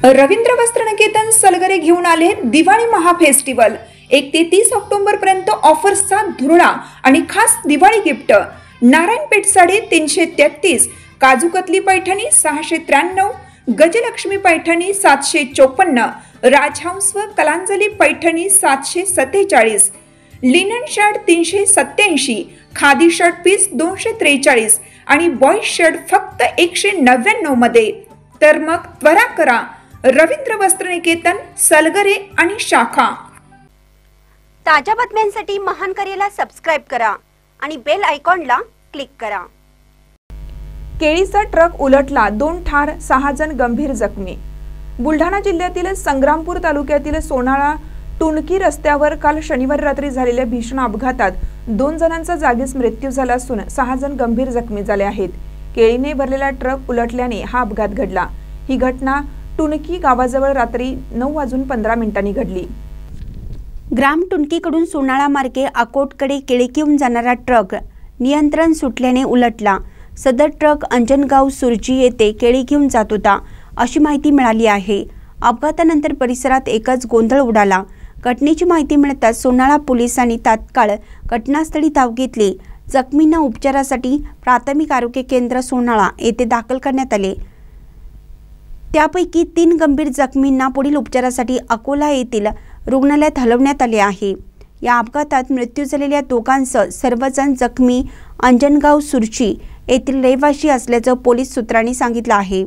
रवींद्र वस्त्रनिकेतन सलगरे घेऊन आले दिवाळी महाफेस्टिवल। 1 ते 30 ऑक्टोबर पर्यंत ऑफर्सचा धुरळा आणि खास दिवाळी गिफ्ट। नारायणपेठ साडी 333, काजूकतली पैठणी 693, गजलक्ष्मी पैठणी 754, राजहंस व Kalanjali Paithani 747, linen shirt 387, khadi shirt piece 243 आणि बॉय शर्ट फक्त 199 मध्ये। तर मग त्वरा करा, रवींद्र वस्त्रनिकेतन सलगरे आणि शाखा। ताज्या बातम्यांसाठी महान करेला सबस्क्राइब करा आणि बेल आयकॉनला क्लिक करा। केळीचा ट्रक उलटला, 2 ठार, 6 जण गंभीर जखमी। बुलढाणा जिल्ह्यातील संग्रामपूर तालुक्यातील सोनाळा टुणकी रस्त्यावर काल शनिवारी रात्री झालेल्या भीषण अपघातात 2 जणांचा जागीच मृत्यू झाला असून 6 जण गंभीर जखमी झाले आहेत। केळीने भरलेला ट्रक उलटल्याने हा अपघात घडला। ही घटना टुणकी गावाजवळ रात्री 9:15 घडली। ग्राम टुणकीकडून सोनाळा मार्गे अकोटकडे केळी घेऊन जाणारा ट्रक नियंत्रण सुटल्याने उलटला। सदर ट्रक अंजनगाव सुरजी येथे केळी घेऊन जात होता अशी माहिती मिळाली आहे। अपघातानंतर परिसरात एकच गोंधळ उडाला। घटनेची माहिती मिळताच सोनाळा पोलिसांनी तात्काळ घटनास्थळी धाव घेतली। जखमींना उपचारासाठी प्राथमिक आरोग्य केंद्र सोनाळा येथे दाखल करण्यात आले। त्यापैकी 3 गंभीर जखमींना पुढील उपचारासाठी अकोला येथील रुग्णालयात हलवण्यात आले आहे। या अपघातात मृत्यू झालेल्या दोघांसह सर्वजण जखमी अंजनगाव सुरची येथील रहिवासी असल्याचं पोलीस सूत्रांनी सांगितलं आहे।